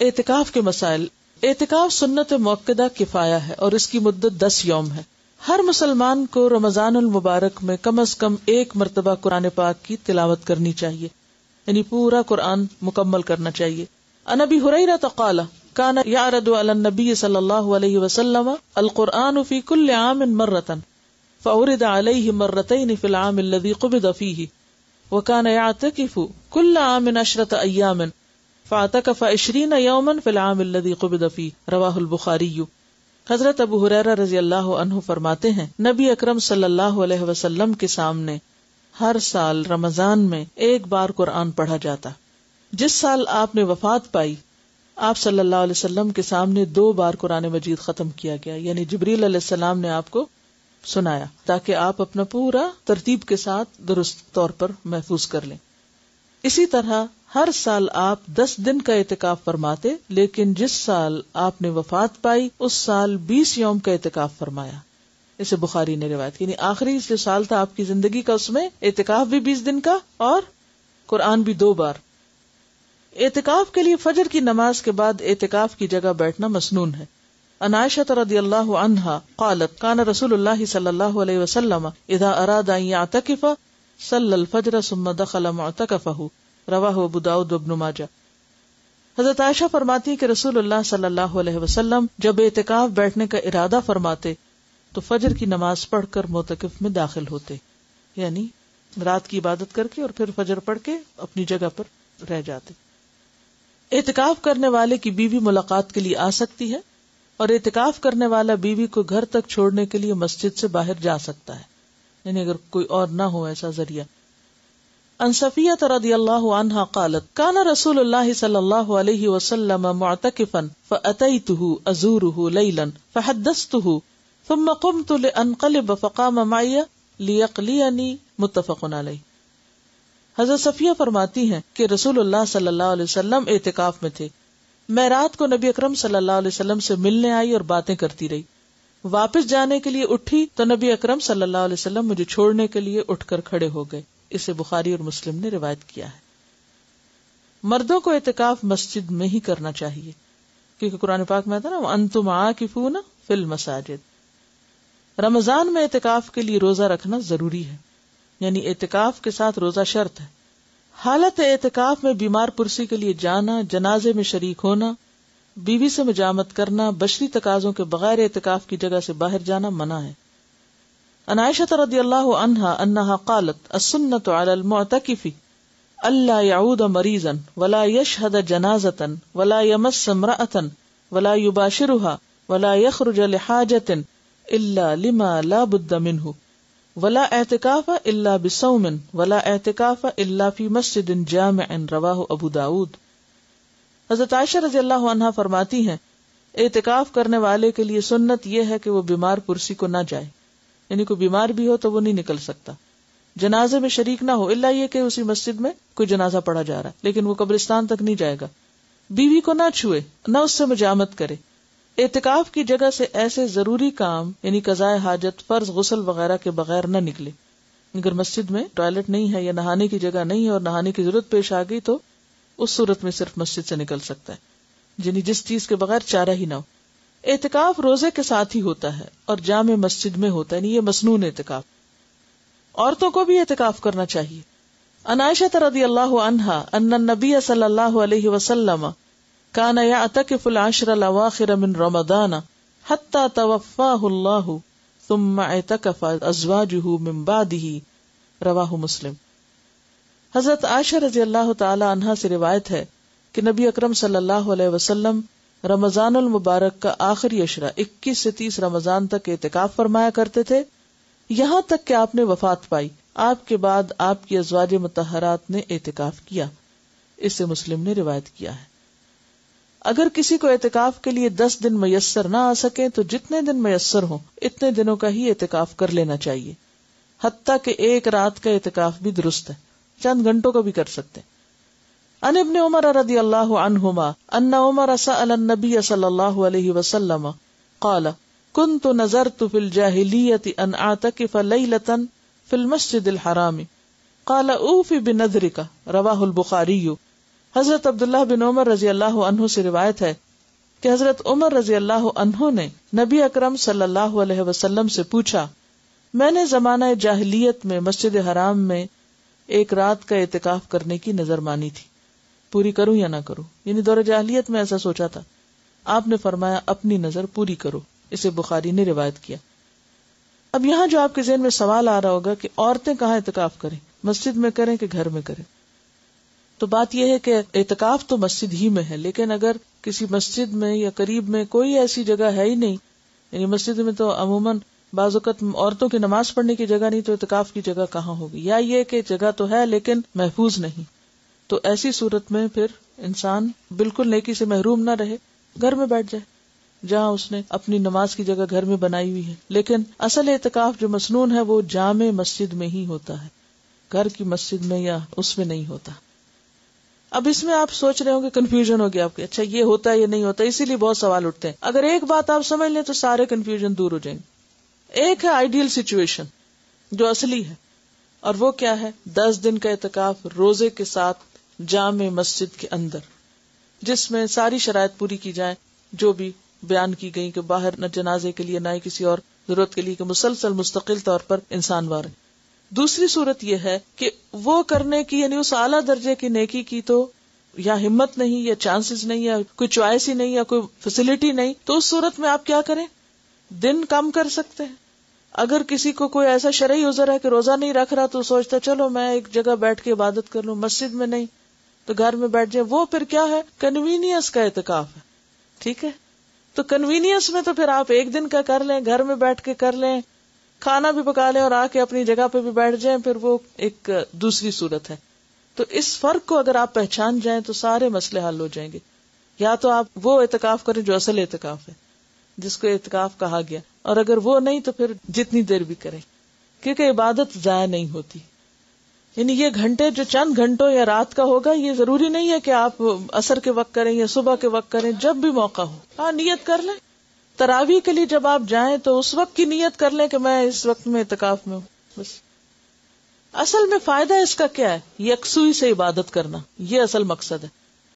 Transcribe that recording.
اعتکاف کے مسائل. اعتکاف سنت مؤکدہ کفایہ ہے اور اس کی مدت 10 یوم ہے. ہر مسلمان کو رمضان المبارک میں کم از کم 1 مرتبہ قرآن پاک کی تلاوت کرنی چاہیے، یعنی پورا قرآن مکمل کرنا چاہیے. عن ابی ہریرہ قال کان یعرض علی النبی صلی اللہ علیہ وسلم القرآن فی کل عام مرۃ فعرض علیہ مرتين فی العام الذی قبض فیہ وکان یعتکف کل عام 10 ایام فاعتکف 20 یوما فی العام الذی قبض فیہ رواہ البخاری. حضرت ابو ہریرہ رضی اللہ عنہ فرماتے ہیں نبی اکرم صلی اللہ علیہ وسلم کے سامنے ہر سال رمضان میں 1 بار قرآن پڑھا جاتا. جس سال آپ نے وفات پائی آپ صلی اللہ علیہ وسلم کے سامنے 2 بار قرآن مجید ختم کیا گیا، یعنی جبریل علیہ السلام نے آپ کو سنایا تاکہ آپ اپنا پورا ترتیب کے ساتھ درست طور پر محفوظ کر لیں. اسی طرح ہر سال آپ 10 دن کا اعتکاف فرماتے، لیکن جس سال آپ نے وفات پائی اس سال 20 یوم کا اعتکاف فرمایا. اسے بخاری نے روایت کی، یعنی آخری جو سال تھا آپ کی زندگی کا اس میں اعتکاف بھی 20 دن کا اور قرآن بھی 2 بار. اعتکاف کے لیے فجر کی نماز کے بعد اعتکاف کی جگہ بیٹھنا مسنون ہے. عن عائشہ رضی اللہ عنہا قالت کان رسول اللہ صلی اللہ علیہ وسلم اذا اراد ان یعتکف صلی الفجر ثم دخل معتکفہ رواہ ابو داؤد وابن ماجہ. حضرت عائشہ فرماتی کہ رسول اللہ صلی اللہ علیہ وسلم جب اعتکاف بیٹھنے کا ارادہ فرماتے تو فجر کی نماز پڑھ کر معتکف میں داخل ہوتے، یعنی رات کی عبادت کر کے اور پھر فجر پڑھ کے اپنی جگہ پر رہ جاتے. اعتکاف کرنے والے کی بیوی ملاقات کے لیے آ سکتی ہے اور اعتکاف کرنے والا بیوی کو گھر تک چھوڑنے کے لیے مسجد سے باہر جا سکتا ہے، یعنی اگر کوئی اور نہ ہو ایسا ذریعہ. عن صفیہ رضی اللہ عنہا قالت کان رسول اللہ صلی اللہ علیہ وسلم معتکفا فأتیتہ ازورہ لیلا فحدثتہ ثم قمت لانقلب فقام معی لیقلینی متفق علیہ. حضرت صفیہ فرماتی ہیں کہ رسول اللہ صلی اللہ علیہ وسلم اعتکاف میں تھے. میں رات کو نبی اکرم صلی اللہ علیہ وسلم سے ملنے آئی اور باتیں کرتی رہی. واپس جانے کے لیے اٹھی تو نبی اکرم صلی اللہ علیہ وسلم مجھے چھوڑنے کے لیے اٹھ کر کھڑے ہو گئے. اسے بخاری اور مسلم نے روایت کیا ہے. مردوں کو اعتکاف مسجد میں ہی کرنا چاہیے کیونکہ قرآن پاک میں آتا نا وَأَنْتُمْ عَاكِفُونَ فِي الْمَسَاجِدِ. رمضان میں اعتکاف کے لیے روزہ رکھنا ضروری ہے، یعنی اعتکاف کے ساتھ روزہ شرط ہے. حالت اعتکاف میں بیمار پرسی کے لیے جانا، جنازے میں شریک ہونا، بیوی سے مجامت کرنا، بشری تقاضوں کے بغیر اعتکاف کی جگہ سے باہر جانا منع ہے. عن عائشہ رضی اللہ عنہا انہا قالت السنۃ علی المعتکف الا یعود مریضا ولا یشہد جنازۃ ولا یمس امرأۃ ولا یباشرها ولا یخرج لحاجۃ الا لما لا بد منہ ولا اعتکاف الا بصوم ولا اعتکاف الا فی مسجد جامع رواہ ابو داود. حضرت عائشہ رضی اللہ عنہا فرماتی ہیں اعتکاف کرنے والے کے لیے سنت یہ ہے کہ وہ بیمار پرسی کو نہ جائے، یعنی کوئی بیمار بھی ہو تو وہ نہیں نکل سکتا. جنازے میں شریک نہ ہو الا یہ کہ اسی مسجد میں کوئی جنازہ پڑھا جا رہا ہے لیکن وہ قبرستان تک نہیں جائے گا. بیوی کو نہ چھوئے، نہ اس سے مجامت کرے. اعتکاف کی جگہ سے ایسے ضروری کام یعنی قضاء حاجت، فرض غسل وغیرہ کے بغیر نہ نکلے. اگر مسجد میں ٹوائلٹ نہیں ہے یا نہانے کی جگہ نہیں ہے اور نہانے کی ضرورت پیش آ گئی تو اس صورت میں صرف مسجد سے نکل سکتا ہے، یعنی جس چیز کے بغیر چارہ ہی نہ ہو. اعتکاف روزے کے ساتھ ہی ہوتا ہے اور جامع مسجد میں ہوتا ہے، یعنی یہ مسنون اعتکاف. عورتوں کو بھی اعتکاف کرنا چاہیے. عن عائشہ رضی اللہ عنہا ان النبی صلی اللہ علیہ وسلم کان یعتکف العشر الاواخر من رمضان حتی توفاہ اللہ ثم اعتکف ازواجہ من بعدہ رواہ مسلم. حضرت عائشہ رضی اللہ تعالی عنہا سے روایت ہے کہ نبی اکرم صلی اللہ علیہ وسلم رمضان المبارک کا آخری عشرہ 21 سے 30 رمضان تک اعتکاف فرمایا کرتے تھے، یہاں تک کہ آپ نے وفات پائی. آپ کے بعد آپ کی ازواج مطہرات نے اعتکاف کیا. اسے مسلم نے روایت کیا ہے. اگر کسی کو اعتکاف کے لیے 10 دن میسر نہ آ سکے تو جتنے دن میسر ہوں اتنے دنوں کا ہی اعتکاف کر لینا چاہیے، حتیٰ کہ 1 رات کا اعتکاف بھی درست ہے، چند گھنٹوں کا بھی کر سکتے. عن ابن عمر رضی اللہ عنہما ان عمر سأل النبی صلی اللہ علیہ وسلم قال كنت نظرت في الجاہلیۃ ان اعتکف لیلۃ فی المسجد الحرام قال اوفی بنذرک رواہ البخاری. حضرت عبداللہ بن عمر رضی اللہ عنہ سے روایت ہے کہ حضرت عمر رضی اللہ عنہ نے نبی اکرم صلی اللہ علیہ وسلم سے پوچھا، میں نے زمانہ جاہلیت میں مسجد حرام میں ایک رات کا اعتکاف کرنے کی نظر مانی تھی، پوری کروں یا نہ کروں؟ یعنی دور جاہلیت میں ایسا سوچا تھا. آپ نے فرمایا اپنی نظر پوری کرو. اسے بخاری نے روایت کیا. اب یہاں جو آپ کے ذہن میں سوال آ رہا ہوگا کہ عورتیں کہاں اعتکاف کریں، مسجد میں کریں کہ گھر میں کریں؟ تو بات یہ ہے کہ اعتکاف تو مسجد ہی میں ہے، لیکن اگر کسی مسجد میں یا قریب میں کوئی ایسی جگہ ہے ہی نہیں، یعنی مسجد میں تو عموماً بعض اوقات عورتوں کی نماز پڑھنے کی جگہ نہیں، تو اعتکاف کی جگہ کہاں ہوگی؟ یا یہ کہ جگہ تو ہے لیکن محفوظ نہیں، تو ایسی صورت میں پھر انسان بالکل نیکی سے محروم نہ رہے، گھر میں بیٹھ جائے جہاں اس نے اپنی نماز کی جگہ گھر میں بنائی ہوئی ہے. لیکن اصل اعتکاف جو مسنون ہے وہ جامع مسجد میں ہی ہوتا ہے، گھر کی مسجد میں یا اس میں نہیں ہوتا. اب اس میں آپ سوچ رہے ہوں گے، کنفیوژن ہو گیا آپ کے، اچھا یہ ہوتا ہے یہ نہیں ہوتا، اسی لیے بہت سوال اٹھتے ہیں. اگر ایک بات آپ سمجھ لیں تو سارے کنفیوژن دور ہو جائیں گے. ایک ہے آئیڈیل سچویشن جو اصلی ہے، اور وہ کیا ہے؟ 10 دن کا اعتکاف روزے کے ساتھ جامع مسجد کے اندر، جس میں ساری شرائط پوری کی جائیں جو بھی بیان کی گئی، کہ باہر نہ جنازے کے لیے نہ ہی کسی اور ضرورت کے لیے، کہ مسلسل مستقل طور پر انسان وار ہے. دوسری صورت یہ ہے کہ وہ کرنے کی، یعنی اس اعلیٰ درجے کی نیکی کی تو یا ہمت نہیں، یا چانسز نہیں، یا کوئی چوائس ہی نہیں، یا کوئی فیسلٹی نہیں، تو اس صورت میں آپ کیا کریں؟ دن کم کر سکتے ہیں. اگر کسی کو کوئی ایسا شرعی عذر ہے کہ روزہ نہیں رکھ رہا، تو سوچتا چلو میں ایک جگہ بیٹھ کے عبادت کر لوں، مسجد میں نہیں تو گھر میں بیٹھ جائے، وہ پھر کیا ہے؟ کنوینئنس کا اعتکاف ہے. ٹھیک ہے، تو کنوینئنس میں تو پھر آپ ایک دن کا کر لیں، گھر میں بیٹھ کے کر لیں، کھانا بھی پکا لیں اور آ کے اپنی جگہ پہ بھی بیٹھ جائیں، پھر وہ ایک دوسری صورت ہے. تو اس فرق کو اگر آپ پہچان جائیں تو سارے مسئلے حل ہو جائیں گے. یا تو آپ وہ اعتکاف کریں جو اصل اعتکاف ہے، جس کو اعتکاف کہا گیا، اور اگر وہ نہیں تو پھر جتنی دیر بھی کریں، کیونکہ عبادت ضائع نہیں ہوتی. یعنی یہ گھنٹے جو چند گھنٹوں یا رات کا ہوگا، یہ ضروری نہیں ہے کہ آپ عصر کے وقت کریں یا صبح کے وقت کریں، جب بھی موقع ہو. ہاں نیت کر لیں. تراویح کے لیے جب آپ جائیں تو اس وقت کی نیت کر لیں کہ میں اس وقت میں اعتکاف میں ہوں، بس. اصل میں فائدہ اس کا کیا ہے؟ یکسوئی سے عبادت کرنا، یہ اصل مقصد ہے.